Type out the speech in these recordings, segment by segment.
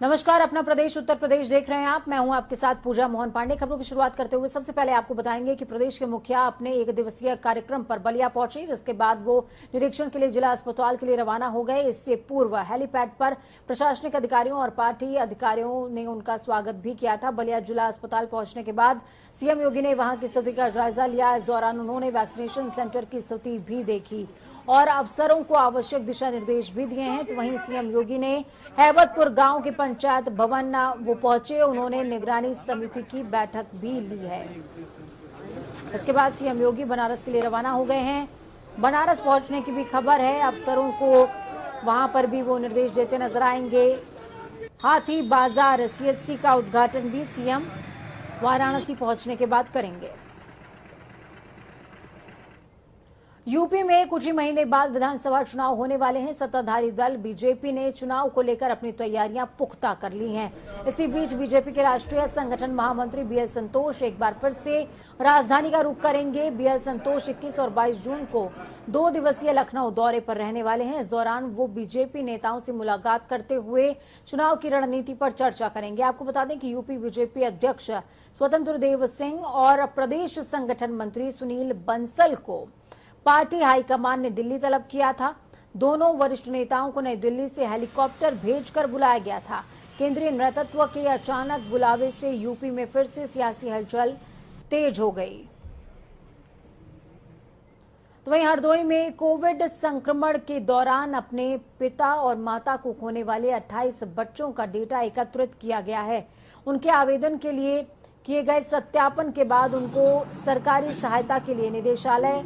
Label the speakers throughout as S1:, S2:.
S1: नमस्कार, अपना प्रदेश उत्तर प्रदेश देख रहे हैं आप। मैं हूं आपके साथ पूजा मोहन पांडे। खबरों की शुरुआत करते हुए सबसे पहले आपको बताएंगे कि प्रदेश के मुखिया अपने एक दिवसीय कार्यक्रम पर बलिया पहुंचे, जिसके बाद वो निरीक्षण के लिए जिला अस्पताल के लिए रवाना हो गए। इससे पूर्व हेलीपैड पर प्रशासनिक अधिकारियों और पार्टी अधिकारियों ने उनका स्वागत भी किया था। बलिया जिला अस्पताल पहुंचने के बाद सीएम योगी ने वहां की स्थिति का जायजा लिया। इस दौरान उन्होंने वैक्सीनेशन सेंटर की स्थिति भी देखी और अफसरों को आवश्यक दिशा निर्देश भी दिए हैं। तो वहीं सीएम योगी ने हैबतपुर गांव के पंचायत भवन वो पहुंचे, उन्होंने निगरानी समिति की बैठक भी ली है। इसके बाद सीएम योगी बनारस के लिए रवाना हो गए हैं। बनारस पहुंचने की भी खबर है। अफसरों को वहां पर भी वो निर्देश देते नजर आएंगे। हाथी बाजार सीएचसी का उद्घाटन भी सीएम वाराणसी पहुंचने के बाद करेंगे। यूपी में कुछ ही महीने बाद विधानसभा चुनाव होने वाले हैं। सत्ताधारी दल बीजेपी ने चुनाव को लेकर अपनी तैयारियां पुख्ता कर ली हैं। इसी बीच बीजेपी के राष्ट्रीय संगठन महामंत्री बीएल संतोष एक बार फिर से राजधानी का रुख करेंगे। बीएल संतोष 21 और 22 जून को 2 दिवसीय लखनऊ दौरे पर रहने वाले हैं। इस दौरान वो बीजेपी नेताओं से मुलाकात करते हुए चुनाव की रणनीति पर चर्चा करेंगे। आपको बता दें कि यूपी बीजेपी अध्यक्ष स्वतंत्र देव सिंह और प्रदेश संगठन मंत्री सुनील बंसल को पार्टी हाईकमान ने दिल्ली तलब किया था। दोनों वरिष्ठ नेताओं को नई दिल्ली से हेलीकॉप्टर भेजकर बुलाया गया था। केंद्रीय नेतृत्व के अचानक बुलावे से यूपी में फिर से सियासी हलचल तेज हो गई। तो वहीं हरदोई में कोविड संक्रमण के दौरान अपने पिता और माता को खोने वाले 28 बच्चों का डेटा एकत्रित किया गया है। उनके आवेदन के लिए किए गए सत्यापन के बाद उनको सरकारी सहायता के लिए निदेशालय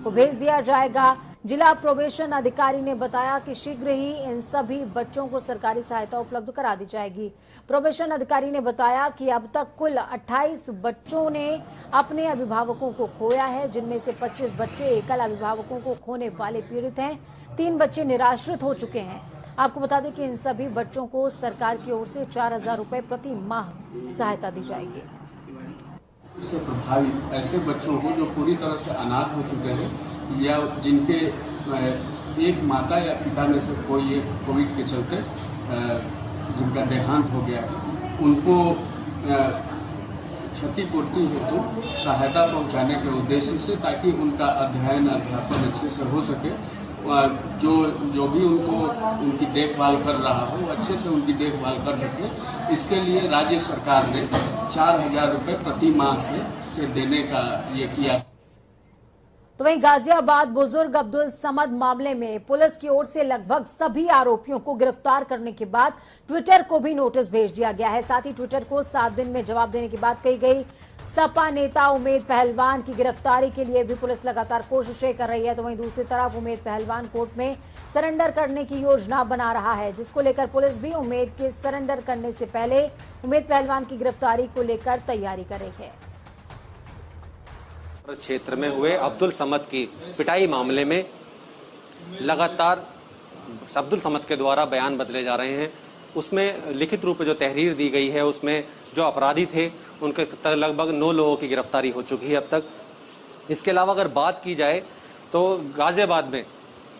S1: को भेज दिया जाएगा। जिला प्रोबेशन अधिकारी ने बताया कि शीघ्र ही इन सभी बच्चों को सरकारी सहायता उपलब्ध करा दी जाएगी। प्रोबेशन अधिकारी ने बताया कि अब तक कुल 28 बच्चों ने अपने अभिभावकों को खोया है, जिनमें से 25 बच्चे एकल अभिभावकों को खोने वाले पीड़ित हैं। 3 बच्चे निराश्रित हो चुके हैं। आपको बता दें कि इन सभी बच्चों को सरकार की ओर से 4000 रुपए प्रति माह सहायता दी जाएगी।
S2: इससे प्रभावित ऐसे बच्चों को जो पूरी तरह से अनाथ हो चुके हैं या जिनके एक माता या पिता में से कोई एक कोविड के चलते जिनका देहांत हो गया, उनको क्षतिपूर्ति हेतु सहायता पहुंचाने के उद्देश्य से, ताकि उनका अध्ययन अध्यापन अच्छे से हो सके। जो भी उनकी देखभाल कर रहा हो अच्छे से उनकी देखभाल कर सके। इसके लिए राज्य सरकार ने 4000 रुपये प्रति माह से देने का ये किया।
S1: तो वहीं गाजियाबाद बुजुर्ग अब्दुल समद मामले में पुलिस की ओर से लगभग सभी आरोपियों को गिरफ्तार करने के बाद ट्विटर को भी नोटिस भेज दिया गया है। साथ ही ट्विटर को 7 दिन में जवाब देने की बात कही गई। सपा नेता उमेद पहलवान की गिरफ्तारी के लिए भी पुलिस लगातार कोशिशें कर रही है। तो वहीं दूसरी तरफ उमेद पहलवान कोर्ट में सरेंडर करने की योजना बना रहा है, जिसको लेकर पुलिस भी उमेद के सरेंडर करने से पहले उमेद पहलवान की गिरफ्तारी को लेकर तैयारी कर रही है।
S3: क्षेत्र में हुए अब्दुल समद की पिटाई मामले में लगातार अब्दुल समद के द्वारा बयान बदले जा रहे हैं। उसमें लिखित रूप में जो तहरीर दी गई है, उसमें जो अपराधी थे उनके लगभग 9 लोगों की गिरफ्तारी हो चुकी है अब तक। इसके अलावा अगर बात की जाए तो गाजियाबाद में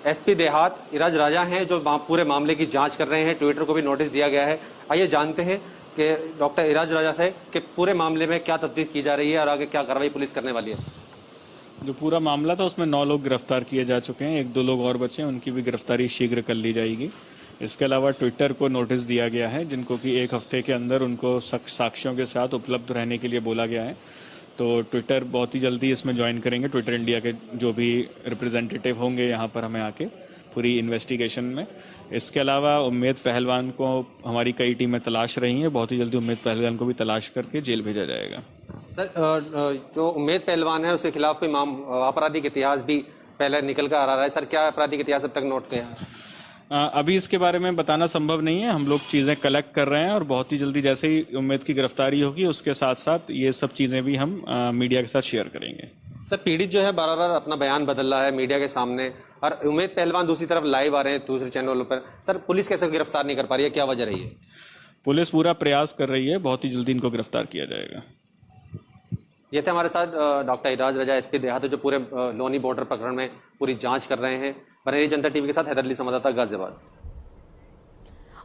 S3: एसपी देहात इराज राजा हैं जो पूरे मामले की जांच कर रहे हैं। ट्विटर को भी नोटिस दिया गया है। आइए जानते हैं कि डॉक्टर इराज राजा से कि पूरे मामले में क्या तफ्तीश की जा रही है और आगे क्या कार्रवाई पुलिस करने वाली है।
S4: जो पूरा मामला था उसमें 9 लोग गिरफ्तार किए जा चुके हैं। 1-2 लोग और बचे हैं, उनकी भी गिरफ्तारी शीघ्र कर ली जाएगी। इसके अलावा ट्विटर को नोटिस दिया गया है, जिनको कि 1 हफ्ते के अंदर उनको साक्ष्यों के साथ उपलब्ध रहने के लिए बोला गया है। तो ट्विटर बहुत ही जल्दी इसमें ज्वाइन करेंगे। ट्विटर इंडिया के जो भी रिप्रेजेंटेटिव होंगे यहाँ पर हमें आके पूरी इन्वेस्टिगेशन में। इसके अलावा उम्मेद पहलवान को हमारी कई टीमें तलाश रही हैं। बहुत ही जल्दी उम्मेद पहलवान को भी तलाश करके जेल भेजा जाएगा।
S3: सर, जो उम्मेद पहलवान है उसके खिलाफ कोई आपराधिक इतिहास भी पहले निकल कर आ रहा है। सर, क्या आपराधिक इतिहास अब तक नोट किया है?
S4: अभी इसके बारे में बताना संभव नहीं है। हम लोग चीज़ें कलेक्ट कर रहे हैं और बहुत ही जल्दी जैसे ही उम्मेद की गिरफ्तारी होगी उसके साथ साथ ये सब चीज़ें भी हम मीडिया के साथ शेयर करेंगे।
S3: सर, पीड़ित जो है बार बार अपना बयान बदल रहा है मीडिया के सामने और उम्मेद पहलवान दूसरी तरफ लाइव आ रहे हैं दूसरे चैनलों पर। सर, पुलिस कैसे गिरफ्तार नहीं कर पा रही है, क्या वजह रही है?
S4: पुलिस पूरा प्रयास कर रही है, बहुत ही जल्दी इनको गिरफ्तार किया जाएगा।
S3: ये थे हमारे साथ डॉक्टर इराज राजा एसपी देहात जो पूरे लोनी बॉर्डर प्रकरण में पूरी जांच कर रहे हैं। बरेली जनता टीवी के साथ हैदर अली संवाददाता गाजियाबाद।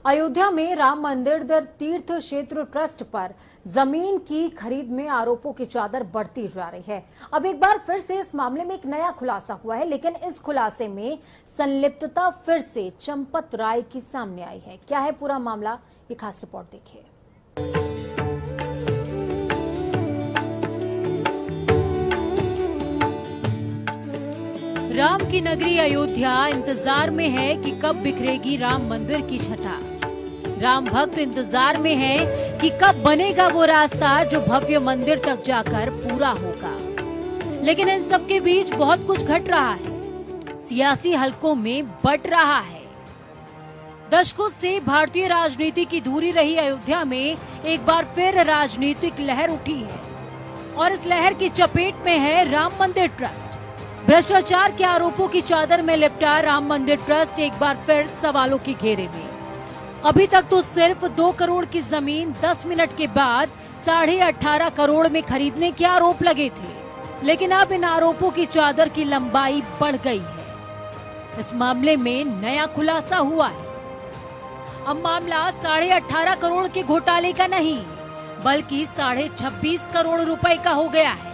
S1: अयोध्या में राम मंदिर तीर्थ क्षेत्र ट्रस्ट पर जमीन की खरीद में आरोपों की चादर बढ़ती जा रही है। अब एक बार फिर से इस मामले में एक नया खुलासा हुआ है, लेकिन इस खुलासे में संलिप्तता फिर से चंपत राय की सामने आई है। क्या है पूरा मामला, ये खास रिपोर्ट देखिए। राम की नगरी अयोध्या इंतजार में है कि कब बिखरेगी राम मंदिर की छटा। राम भक्त इंतजार में है कि कब बनेगा वो रास्ता जो भव्य मंदिर तक जाकर पूरा होगा। लेकिन इन सब के बीच बहुत कुछ घट रहा है, सियासी हलकों में बंट रहा है। दशकों से भारतीय राजनीति की धुरी रही अयोध्या में एक बार फिर राजनीतिक लहर उठी है और इस लहर की चपेट में है राम मंदिर ट्रस्ट। भ्रष्टाचार के आरोपों की चादर में लिपटा राम मंदिर ट्रस्ट एक बार फिर सवालों के घेरे में। अभी तक तो सिर्फ 2 करोड़ की जमीन 10 मिनट के बाद 18.5 करोड़ में खरीदने के आरोप लगे थे, लेकिन अब इन आरोपों की चादर की लंबाई बढ़ गई है। इस मामले में नया खुलासा हुआ है। अब मामला 18.5 करोड़ के घोटाले का नहीं, बल्कि 26.5 करोड़ रुपए का हो गया है।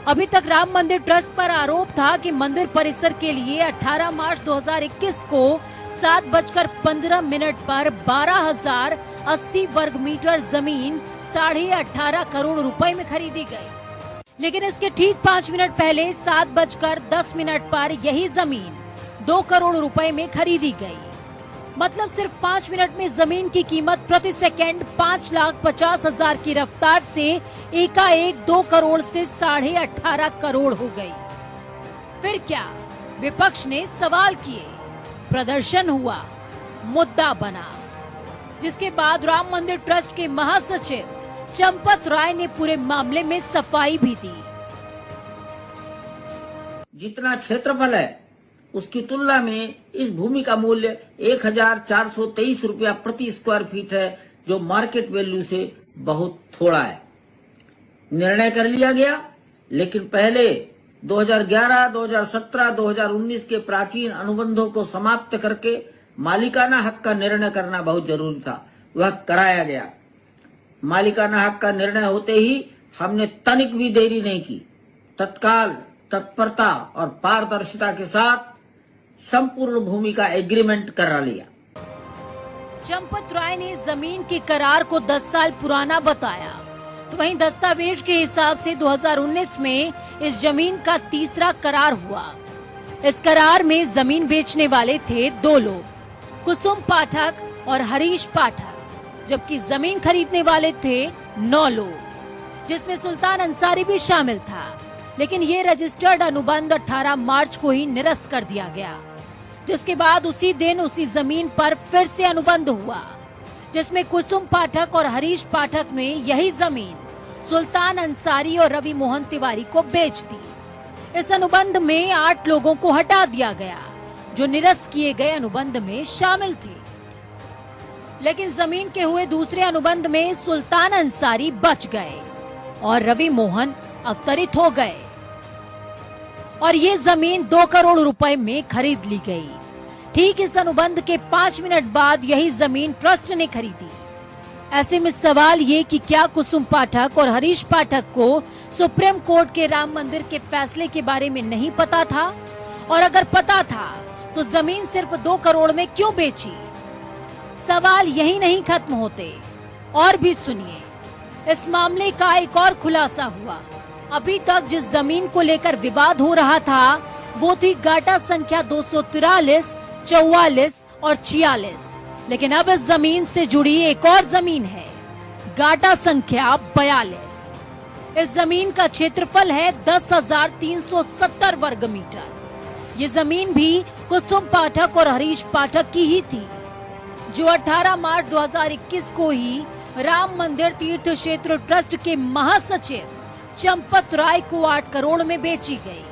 S1: अभी तक राम मंदिर ट्रस्ट पर आरोप था कि मंदिर परिसर के लिए 18 मार्च 2021 को 7:15 पर 12,080 वर्ग मीटर जमीन 18.5 करोड़ रुपए में खरीदी गई। लेकिन इसके ठीक 5 मिनट पहले 7:10 पर यही जमीन 2 करोड़ रुपए में खरीदी गई। मतलब सिर्फ 5 मिनट में जमीन की कीमत प्रति सेकंड 5,50,000 की रफ्तार से एकाएक 2 करोड़ से 18.5 करोड़ हो गई। फिर क्या, विपक्ष ने सवाल किए, प्रदर्शन हुआ, मुद्दा बना, जिसके बाद राम मंदिर ट्रस्ट के महासचिव चंपत राय ने पूरे मामले में सफाई भी दी।
S5: जितना क्षेत्रफल है उसकी तुलना में इस भूमि का मूल्य 1,423 रुपया प्रति स्क्वायर फीट है, जो मार्केट वैल्यू से बहुत थोड़ा है। निर्णय कर लिया गया, लेकिन पहले 2011, 2017, 2019 के प्राचीन अनुबंधों को समाप्त करके मालिकाना हक का निर्णय करना बहुत जरूरी था। वह कराया गया। मालिकाना हक का निर्णय होते ही हमने तनिक भी देरी नहीं की, तत्काल तत्परता और पारदर्शिता के साथ संपूर्ण भूमि का एग्रीमेंट करा लिया।
S1: चंपत राय ने जमीन के करार को 10 साल पुराना बताया, तो वहीं दस्तावेज के हिसाब से 2019 में इस जमीन का तीसरा करार हुआ। इस करार में जमीन बेचने वाले थे 2 लोग, कुसुम पाठक और हरीश पाठक, जबकि जमीन खरीदने वाले थे 9 लोग, जिसमें सुल्तान अंसारी भी शामिल था। लेकिन ये रजिस्टर्ड अनुबंध 18 मार्च को ही निरस्त कर दिया गया, जिसके बाद उसी दिन उसी जमीन पर फिर से अनुबंध हुआ, जिसमें कुसुम पाठक और हरीश पाठक ने यही जमीन सुल्तान अंसारी और रवि मोहन तिवारी को बेच दी। इस अनुबंध में 8 लोगों को हटा दिया गया, जो निरस्त किए गए अनुबंध में शामिल थे। लेकिन जमीन के हुए दूसरे अनुबंध में सुल्तान अंसारी बच गए और रवि मोहन अवतरित हो गए और ये जमीन 2 करोड़ रुपए में खरीद ली गई। ठीक इस अनुबंध के 5 मिनट बाद यही जमीन ट्रस्ट ने खरीदी। ऐसे में सवाल ये कि क्या कुसुम पाठक और हरीश पाठक को सुप्रीम कोर्ट के राम मंदिर के फैसले के बारे में नहीं पता था, और अगर पता था तो जमीन सिर्फ 2 करोड़ में क्यों बेची? सवाल यही नहीं खत्म होते, और भी सुनिए। इस मामले का एक और खुलासा हुआ। अभी तक जिस जमीन को लेकर विवाद हो रहा था वो थी गाटा संख्या 243, 44 और 46। लेकिन अब इस जमीन से जुड़ी एक और जमीन है, गाटा संख्या 42। इस जमीन का क्षेत्रफल है 10,370 वर्ग मीटर। ये जमीन भी कुसुम पाठक और हरीश पाठक की ही थी, जो 18 मार्च 2021 को ही राम मंदिर तीर्थ क्षेत्र ट्रस्ट के महासचिव चंपत राय को 8 करोड़ में बेची गई।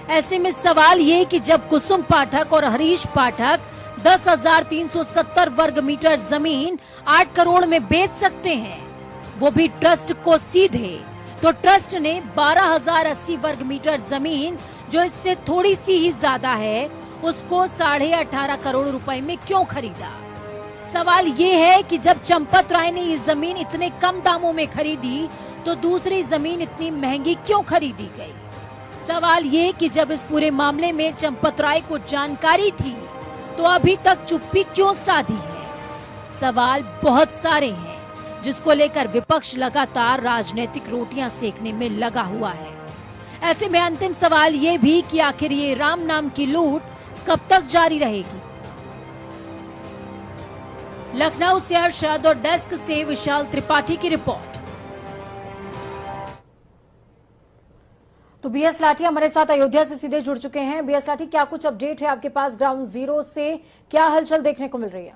S1: ऐसे में सवाल ये कि जब कुसुम पाठक और हरीश पाठक 10,370 वर्ग मीटर जमीन 8 करोड़ में बेच सकते हैं, वो भी ट्रस्ट को सीधे, तो ट्रस्ट ने 12,080 वर्ग मीटर जमीन, जो इससे थोड़ी सी ही ज्यादा है, उसको 18.5 करोड़ रुपए में क्यों खरीदा? सवाल ये है कि जब चंपत राय ने ये जमीन इतने कम दामों में खरीदी तो दूसरी जमीन इतनी महंगी क्यों खरीदी गई? सवाल ये कि जब इस पूरे मामले में चंपत राय को जानकारी थी तो अभी तक चुप्पी क्यों साधी है? सवाल बहुत सारे हैं जिसको लेकर विपक्ष लगातार राजनीतिक रोटियां सेकने में लगा हुआ है। ऐसे में अंतिम सवाल ये भी कि आखिर ये राम नाम की लूट कब तक जारी रहेगी? लखनऊ से अरशद और डेस्क से विशाल त्रिपाठी की रिपोर्ट। तो बीएस लाठी हमारे साथ अयोध्या से सीधे जुड़ चुके हैं। बीएस लाठी, क्या कुछ अपडेट है आपके पास ग्राउंड जीरो से? क्या हलचल देखने को मिल रही है?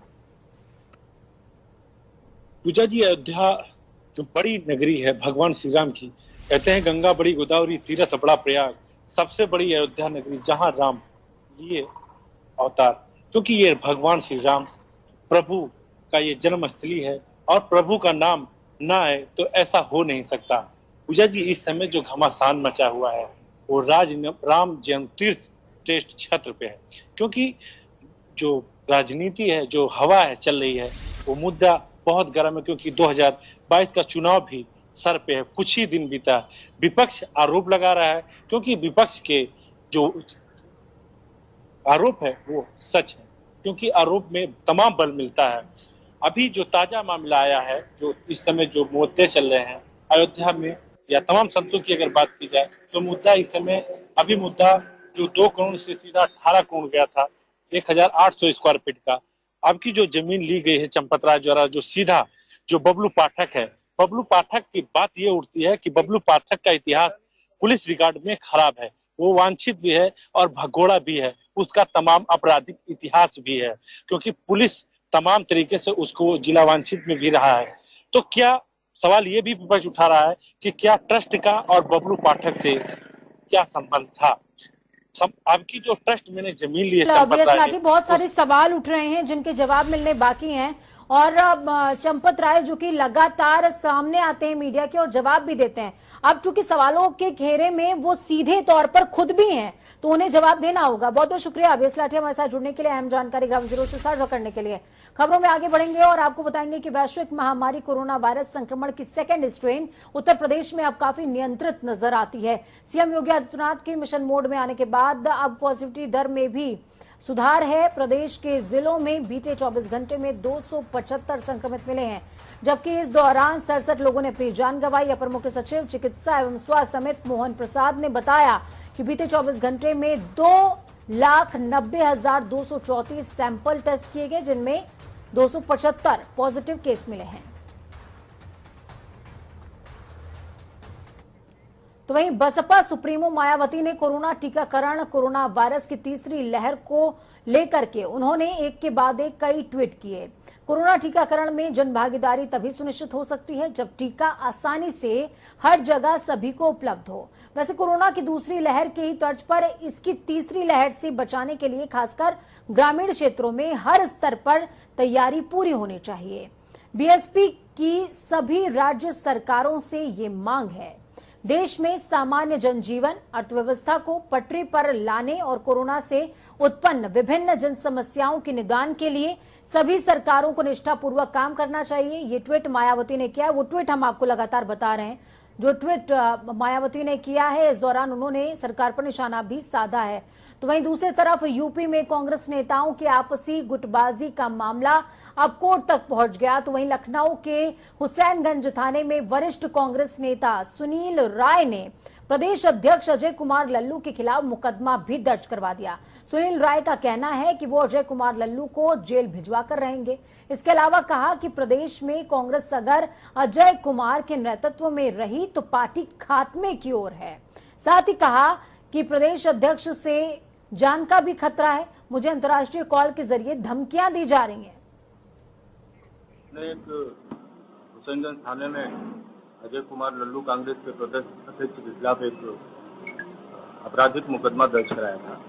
S6: पूजा जी, अयोध्या जो बड़ी नगरी है भगवान श्री राम की, कहते हैं गंगा बड़ी गोदावरी तीरथ बड़ा प्रयाग, सबसे बड़ी अयोध्या नगरी जहां राम लिए अवतार, क्योंकि ये भगवान श्री राम प्रभु का ये जन्मस्थली है और प्रभु का नाम ना है तो ऐसा हो नहीं सकता। पूजा जी, इस समय जो घमासान मचा हुआ है वो राम जन्म तीर्थ टेस्ट क्षेत्र पे है, क्योंकि जो राजनीति है, जो हवा है चल रही है, वो मुद्दा बहुत गर्म है, क्योंकि 2022 का चुनाव भी सर पे है, कुछ ही दिन बीता। विपक्ष आरोप लगा रहा है, क्योंकि विपक्ष के जो आरोप है वो सच है, क्योंकि आरोप में तमाम बल मिलता है। अभी जो ताजा मामला आया है, जो इस समय जो मुद्दे चल रहे हैं अयोध्या में या तमाम संतों की अगर बात की जाए तो मुद्दा इस समय अभी मुद्दा जो 2 करोड़ से सीधा 18 करोड़ गया था 1800 स्क्वायर फीट का, अब की जो जमीन ली गई है चंपत राय द्वारा, जो सीधा जो बबलू पाठक है, बबलू पाठक की बात ये उठती है कि बबलू पाठक का इतिहास पुलिस रिकॉर्ड में खराब है, वो वांछित भी है और भगोड़ा भी है, उसका तमाम आपराधिक इतिहास भी है, क्योंकि पुलिस तमाम तरीके से उसको जिला वांछित में भी रहा है। तो क्या सवाल ये भी विपक्ष उठा रहा है कि क्या ट्रस्ट का और बबलू पाठक से क्या संबंध था? आपकी जो ट्रस्ट मैंने जमीन ली है,
S1: बहुत सारे सवाल उठ रहे हैं जिनके जवाब मिलने बाकी हैं और चंपत राय जो कि लगातार सामने आते हैं मीडिया के और जवाब भी देते हैं। अब चूंकि सवालों के घेरे में वो सीधे तौर पर खुद भी हैं तो उन्हें जवाब देना होगा। बहुत बहुत शुक्रिया बीएस लाठी हमारे साथ जुड़ने के लिए, अहम जानकारी ग्राउंड जीरो से साझा करने के लिए। खबरों में आगे बढ़ेंगे और आपको बताएंगे कि वैश्विक महामारी कोरोना वायरस संक्रमण की सेकेंड स्ट्रेन उत्तर प्रदेश में अब काफी नियंत्रित नजर आती है। सीएम योगी आदित्यनाथ के मिशन मोड में आने के बाद अब पॉजिटिविटी दर में भी सुधार है। प्रदेश के जिलों में बीते 24 घंटे में 275 संक्रमित मिले हैं, जबकि इस दौरान 67 लोगों ने अपनी जान गंवाई। अपर मुख्य सचिव चिकित्सा एवं स्वास्थ्य अमित मोहन प्रसाद ने बताया कि बीते 24 घंटे में 2,90,234 सैंपल टेस्ट किए गए, जिनमें 275 पॉजिटिव केस मिले हैं। तो वहीं बसपा सुप्रीमो मायावती ने कोरोना टीकाकरण, कोरोना वायरस की तीसरी लहर को लेकर के उन्होंने एक के बाद एक कई ट्वीट किए। कोरोना टीकाकरण में जन भागीदारी तभी सुनिश्चित हो सकती है जब टीका आसानी से हर जगह सभी को उपलब्ध हो। वैसे कोरोना की दूसरी लहर के ही तर्ज पर इसकी तीसरी लहर से बचाने के लिए खासकर ग्रामीण क्षेत्रों में हर स्तर पर तैयारी पूरी होनी चाहिए। बीएसपी की सभी राज्य सरकारों से ये मांग है। देश में सामान्य जनजीवन, अर्थव्यवस्था को पटरी पर लाने और कोरोना से उत्पन्न विभिन्न जन समस्याओं के निदान के लिए सभी सरकारों को निष्ठापूर्वक काम करना चाहिए। ये ट्वीट मायावती ने किया। वो ट्वीट हम आपको लगातार बता रहे हैं। जो ट्वीट मायावती ने किया है, इस दौरान उन्होंने सरकार पर निशाना भी साधा है। तो वहीं दूसरी तरफ यूपी में कांग्रेस नेताओं की आपसी गुटबाजी का मामला अब कोर्ट तक पहुंच गया। तो वहीं लखनऊ के हुसैनगंज थाने में वरिष्ठ कांग्रेस नेता सुनील राय ने प्रदेश अध्यक्ष अजय कुमार लल्लू के खिलाफ मुकदमा भी दर्ज करवा दिया। सुनील राय का कहना है कि वो अजय कुमार लल्लू को जेल भिजवा कर रहेंगे। इसके अलावा कहा कि प्रदेश में कांग्रेस अगर अजय कुमार के नेतृत्व में रही तो पार्टी खात्मे की ओर है। साथ ही कहा कि प्रदेश अध्यक्ष से जान का भी खतरा है। मुझे अंतर्राष्ट्रीय कॉल के जरिए धमकियां दी जा रही हैं।
S7: हुसैनगंज थाने में अजय कुमार लल्लू कांग्रेस के प्रदेश अध्यक्ष के खिलाफ एक आपराधिक मुकदमा दर्ज कराया था,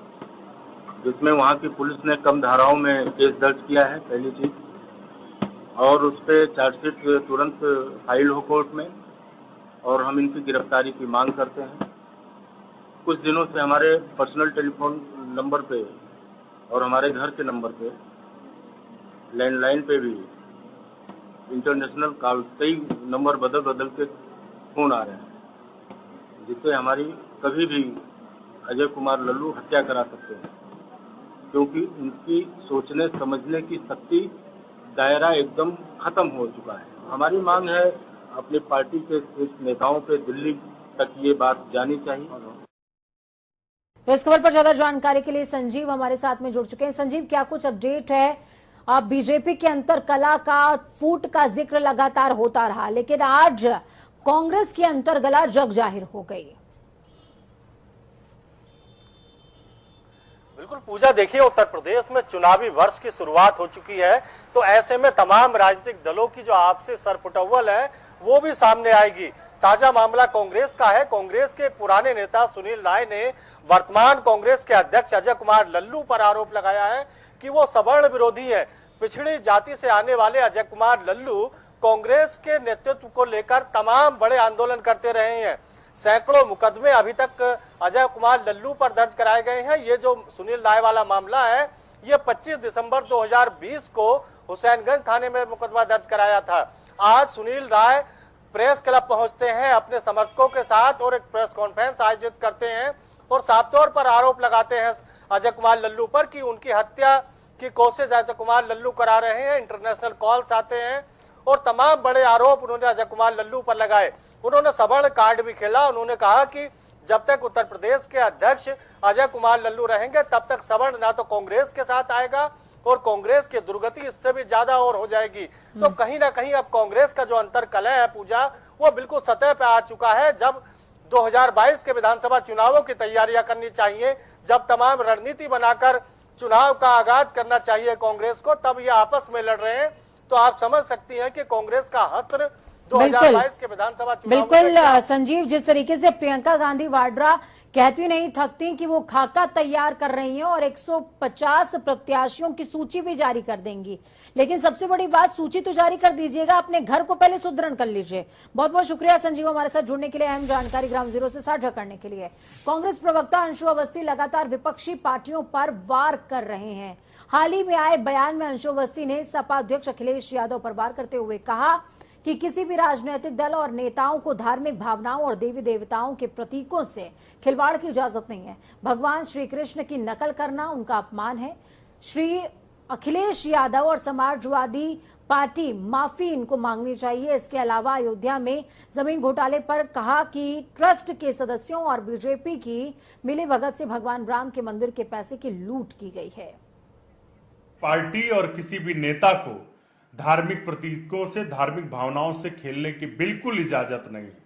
S7: जिसमें वहां की पुलिस ने कम धाराओं में केस दर्ज किया है, पहली चीज, और उस पर चार्जशीट तुरंत फाइल हो कोर्ट में और हम इनकी गिरफ्तारी की मांग करते हैं। कुछ दिनों से हमारे पर्सनल टेलीफोन नंबर पे और हमारे घर के नंबर पे लैंडलाइन पे भी इंटरनेशनल कॉल कई नंबर बदल बदल के फोन आ रहे हैं, जिससे हमारी कभी भी अजय कुमार लल्लू हत्या करा सकते हैं, क्योंकि उनकी सोचने समझने की शक्ति दायरा एकदम खत्म हो चुका है। हमारी मांग है अपनी पार्टी के शीर्ष नेताओं पे दिल्ली तक ये बात जानी चाहिए।
S1: तो इस खबर पर ज्यादा जानकारी के लिए संजीव हमारे साथ में जुड़ चुके हैं। संजीव, क्या कुछ अपडेट है? अब बीजेपी के अंतर कला का फूट का जिक्र लगातार होता रहा, लेकिन आज कांग्रेस की अंतरगला जग जाहिर हो गई।
S8: बिल्कुल पूजा, देखिए उत्तर प्रदेश में चुनावी वर्ष की शुरुआत हो चुकी है, तो ऐसे में तमाम राजनीतिक दलों की जो आपसी सरपुटौल है वो भी सामने आएगी। ताजा मामला कांग्रेस का है। कांग्रेस के पुराने नेता सुनील राय ने वर्तमान कांग्रेस के अध्यक्ष अजय कुमार लल्लू पर आरोप लगाया है कि वो सवर्ण विरोधी है। पिछड़ी जाति से आने वाले अजय कुमार लल्लू कांग्रेस के नेतृत्व को लेकर तमाम बड़े आंदोलन करते रहे हैं। सैकड़ों मुकदमे अभी तक अजय कुमार लल्लू पर दर्ज कराए गए हैं। ये जो सुनील राय वाला मामला है, ये 25 दिसंबर 2020 को हुसैनगंज थाने में मुकदमा दर्ज कराया था। आज सुनील राय प्रेस क्लब पहुंचते हैं अपने समर्थकों के साथ और एक प्रेस कॉन्फ्रेंस आयोजित करते हैं और साफ तौर पर आरोप लगाते हैं अजय कुमार लल्लू पर कि उनकी हत्या की कोशिश अजय कुमार लल्लू करा रहे हैं। इंटरनेशनल कॉल्स आते हैं और तमाम बड़े आरोप उन्होंने अजय कुमार लल्लू पर लगाए। उन्होंने सवर्ण कार्ड भी खेला। उन्होंने कहा कि जब तक उत्तर प्रदेश के अध्यक्ष अजय कुमार लल्लू रहेंगे तब तक सवर्ण ना तो कांग्रेस के साथ आएगा और कांग्रेस की दुर्गति इससे भी ज्यादा और हो जाएगी। तो कहीं ना कहीं अब कांग्रेस का जो अंतर कलह है पूजा, वो बिल्कुल सतह पे आ चुका है। जब 2022 के विधानसभा चुनावों की तैयारियां करनी चाहिए, जब तमाम रणनीति बनाकर चुनाव का आगाज करना चाहिए कांग्रेस को, तब ये आपस में लड़ रहे हैं। तो आप समझ सकती हैं कि कांग्रेस का हस्त्र 2022 के विधानसभा चुनाव।
S1: बिल्कुल संजीव, जिस तरीके से प्रियंका गांधी वाड्रा कहती नहीं थकती कि वो खाका तैयार कर रही हैं और 150 प्रत्याशियों की सूची भी जारी कर देंगी, लेकिन सबसे बड़ी बात, सूची तो जारी कर दीजिएगा, अपने घर को पहले सुदृढ़ कर लीजिए। बहुत बहुत शुक्रिया संजीव, हमारे साथ जुड़ने के लिए, अहम जानकारी ग्राउंड जीरो से साझा करने के लिए। कांग्रेस प्रवक्ता अंशु अवस्थी लगातार विपक्षी पार्टियों पर वार कर रहे हैं। हाल ही में आए बयान में अंशु अवस्थी ने सपा अध्यक्ष अखिलेश यादव पर वार करते हुए कहा कि किसी भी राजनीतिक दल और नेताओं को धार्मिक भावनाओं और देवी देवताओं के प्रतीकों से खिलवाड़ की इजाजत नहीं है। भगवान श्री कृष्ण की नकल करना उनका अपमान है। श्री अखिलेश यादव और समाजवादी पार्टी माफी इनको मांगनी चाहिए। इसके अलावा अयोध्या में जमीन घोटाले पर कहा कि ट्रस्ट के सदस्यों और बीजेपी की मिलीभगत से भगवान राम के मंदिर के पैसे की लूट की गई है।
S9: पार्टी और किसी भी नेता को धार्मिक प्रतीकों से, धार्मिक भावनाओं से खेलने की बिल्कुल इजाजत नहीं है।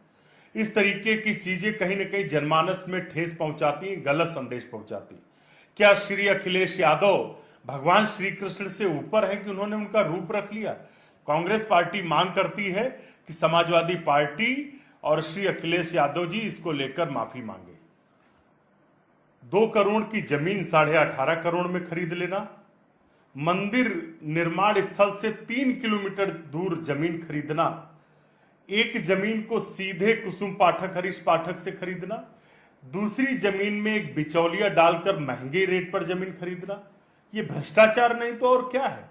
S9: इस तरीके की चीजें कहीं न कहीं जनमानस में ठेस पहुंचाती हैं, गलत संदेश पहुंचाती। क्या श्री अखिलेश यादव भगवान श्री कृष्ण से ऊपर है कि उन्होंने उनका रूप रख लिया? कांग्रेस पार्टी मांग करती है कि समाजवादी पार्टी और श्री अखिलेश यादव जी इसको लेकर माफी मांगे। 2 करोड़ की जमीन 18.5 करोड़ में खरीद लेना, मंदिर निर्माण स्थल से 3 किलोमीटर दूर जमीन खरीदना, एक जमीन को सीधे कुसुम पाठक, हरीश पाठक से खरीदना, दूसरी जमीन में एक बिचौलिया डालकर महंगे रेट पर जमीन खरीदना, ये भ्रष्टाचार नहीं तो और क्या है?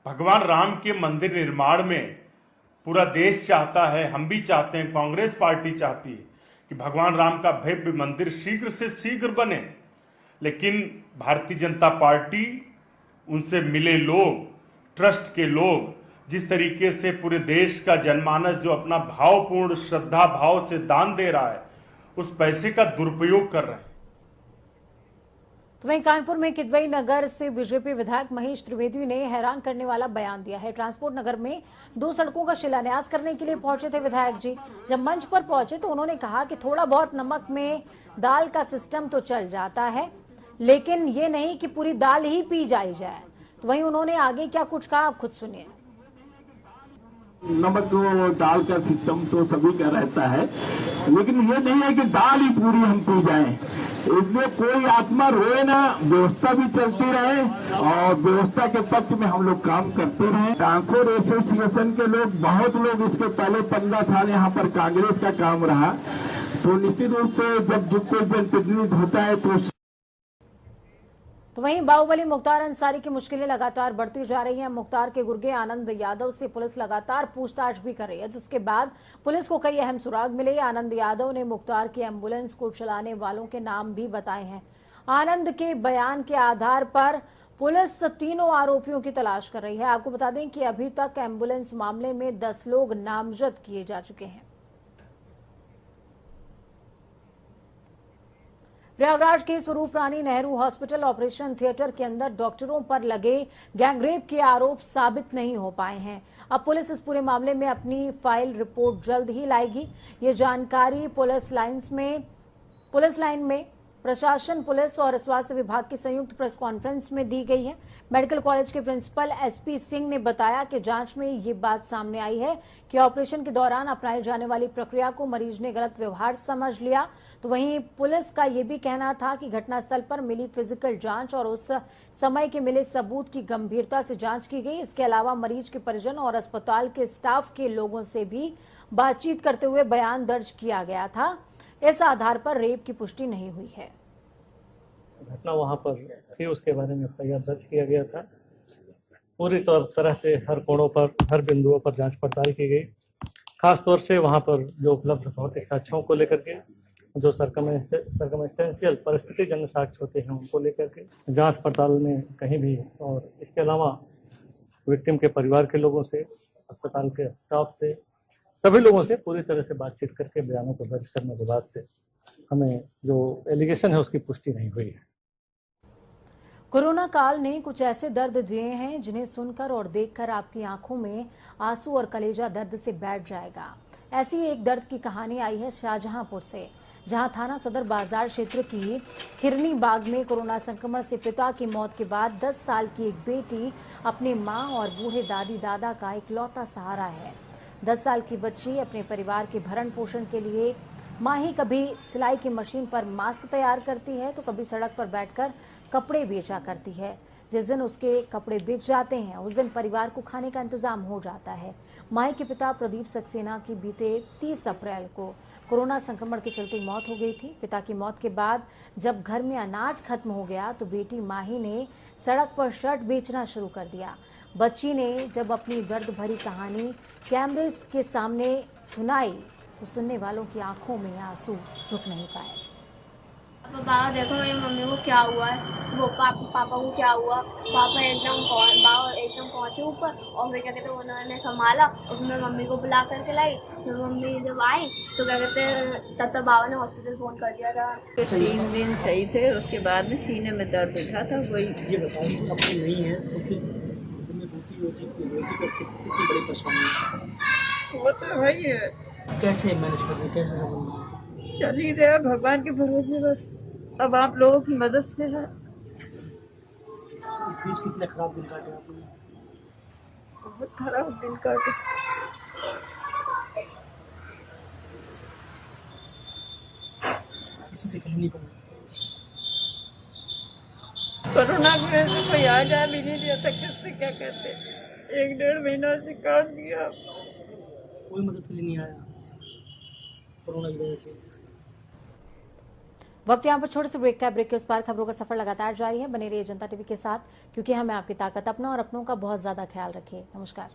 S9: भगवान राम के मंदिर निर्माण में पूरा देश चाहता है, हम भी चाहते हैं, कांग्रेस पार्टी चाहती है कि भगवान राम का भव्य मंदिर शीघ्र से शीघ्र बने, लेकिन भारतीय जनता पार्टी, उनसे मिले लोग, ट्रस्ट के लोग, जिस तरीके से पूरे देश का जनमानस जो अपना भावपूर्ण श्रद्धा भाव से दान दे रहा है, उस पैसे का दुरुपयोग कर रहे हैं।
S1: तो वहीं कानपुर में किदवई नगर से बीजेपी विधायक महेश त्रिवेदी ने हैरान करने वाला बयान दिया है। ट्रांसपोर्ट नगर में 2 सड़कों का शिलान्यास करने के लिए पहुंचे थे विधायक जी। जब मंच पर पहुंचे तो उन्होंने कहा कि थोड़ा बहुत नमक में दाल का सिस्टम तो चल जाता है, लेकिन ये नहीं कि पूरी दाल ही पी जाए। तो वहीं उन्होंने आगे क्या कुछ कहा, आप खुद सुनिए।
S10: नमक दाल का सिस्टम तो सभी का रहता है, लेकिन ये नहीं है कि दाल ही पूरी हम पी जाएं। इसलिए कोई आत्मा रोए ना, व्यवस्था भी चलती रहे और व्यवस्था के पक्ष में हम लोग काम करते रहे। ट्रांसपोर्ट एसोसिएशन के लोग, बहुत लोग, इसके पहले 15 साल यहाँ पर कांग्रेस का काम रहा, तो निश्चित रूप से जब कोई जनप्रतिनिधि होता है तो
S1: तो वहीं बाहुबली मुख्तार अंसारी की मुश्किलें लगातार बढ़ती जा रही हैं। मुख्तार के गुर्गे आनंद यादव से पुलिस लगातार पूछताछ भी कर रही है, जिसके बाद पुलिस को कई अहम सुराग मिले। आनंद यादव ने मुख्तार की एम्बुलेंस को चलाने वालों के नाम भी बताए हैं। आनंद के बयान के आधार पर पुलिस तीनों आरोपियों की तलाश कर रही है। आपको बता दें कि अभी तक एम्बुलेंस मामले में 10 लोग नामजद किए जा चुके हैं। प्रयागराज के स्वरूप रानी नेहरू हॉस्पिटल ऑपरेशन थिएटर के अंदर डॉक्टरों पर लगे गैंगरेप के आरोप साबित नहीं हो पाए हैं। अब पुलिस इस पूरे मामले में अपनी फाइल रिपोर्ट जल्द ही लाएगी। ये जानकारी पुलिस लाइन में प्रशासन, पुलिस और स्वास्थ्य विभाग की संयुक्त प्रेस कॉन्फ्रेंस में दी गई है। मेडिकल कॉलेज के प्रिंसिपल एसपी सिंह ने बताया कि जांच में ये बात सामने आई है कि ऑपरेशन के दौरान अपनाई जाने वाली प्रक्रिया को मरीज ने गलत व्यवहार समझ लिया। तो वहीं पुलिस का ये भी कहना था कि घटनास्थल पर मिली फिजिकल जांच और उस समय के मिले सबूत की गंभीरता से जांच की गई। इसके अलावा मरीज के परिजन और अस्पताल के स्टाफ के लोगों से भी बातचीत करते हुए बयान दर्ज किया गया था। इस आधार पर रेप की पुष्टि नहीं हुई है।
S11: घटना वहां पर थी, उसके बारे में एफआईआर दर्ज किया गया था। पूरी तरह से हर कोणों पर, हर बिंदुओं पर जांच पड़ताल की गई। खास तौर से वहां पर जो उपलब्ध भौतिक साक्ष्यों को लेकर के, जो सर्कमस्टेंशियल परिस्थिति जन्य साक्ष्य होते हैं उनको लेकर के जांच पड़ताल में कहीं भी, और इसके अलावा विक्टिम के परिवार के लोगों से, अस्पताल के स्टाफ से, सभी लोगों से पूरी तरह से बातचीत करके बयानों को दर्ज करने के बाद से हमें जो एलिगेशन है उसकी पुष्टि नहीं हुई है।
S1: कोरोना काल ने कुछ ऐसे दर्द दिए हैं जिन्हें सुनकर और देखकर आपकी आंखों में आंसू और कलेजा दर्द से बैठ जाएगा। ऐसी एक दर्द की कहानी आई है शाहजहांपुर से, जहां थाना सदर बाजार क्षेत्र की खिरनी बाग में कोरोना संक्रमण से पिता की मौत के बाद 10 साल की एक बेटी अपने मां और बूढ़े दादी दादा का इकलौता सहारा है। 10 साल की बच्ची अपने परिवार के भरण पोषण के लिए माँ ही कभी सिलाई की मशीन पर मास्क तैयार करती है तो कभी सड़क पर बैठकर कपड़े बेचा करती है। जिस दिन उसके कपड़े बिक जाते हैं उस दिन परिवार को खाने का इंतजाम हो जाता है। माई के पिता प्रदीप सक्सेना की बीते 30 अप्रैल को कोरोना संक्रमण के चलते मौत हो गई थी। पिता की मौत के बाद जब घर में अनाज खत्म हो गया तो बेटी माही ने सड़क पर शर्ट बेचना शुरू कर दिया। बच्ची ने जब अपनी दर्द भरी कहानी कैमरे के सामने सुनाई तो सुनने वालों की आंखों में आंसू रुक नहीं पाए।
S12: पापा देखो मेरी मम्मी को क्या हुआ है, वो पापा को क्या हुआ। पापा एकदम पहुंचे ऊपर और फिर क्या कहते हैं उन्होंने संभाला और फिर मैं मम्मी को बुला करके लाई। फिर मम्मी जब आई तो क्या कहते हैं तब बाबा ने हॉस्पिटल फोन कर दिया था।
S13: 3 दिन सही थे, उसके बाद में सीने में दर्द उठा था। वही
S14: ये बताइए अपनी नहीं है तो फिर कितनी बड़ी परेशानी
S13: वो तो वही है,
S14: कैसे मैनेज कर रहे, कैसे सब
S13: चल ही रहा भगवान के भरोसे। बस अब आप लोगों की मदद से है।
S14: इस बीच कितने खराब दिन काटे आपने?
S13: बहुत खराब दिन काटे।
S14: किसी से कहीं नहीं पड़ा।
S13: कोरोना की वजह से कोई आ जा भी नहीं दिया था, किससे क्या कहते। 1-1.5 महीना से काट दिया,
S14: कोई मदद के लिए नहीं आया कोरोना की वजह से।
S1: वक्त यहाँ पर छोटे से ब्रेक का। ब्रेक के उस पार खबरों का सफर लगातार जारी है। बने रहिए जनता टीवी के साथ, क्योंकि हमें आपकी ताकत, अपना और अपनों का बहुत ज्यादा ख्याल रखें। नमस्कार।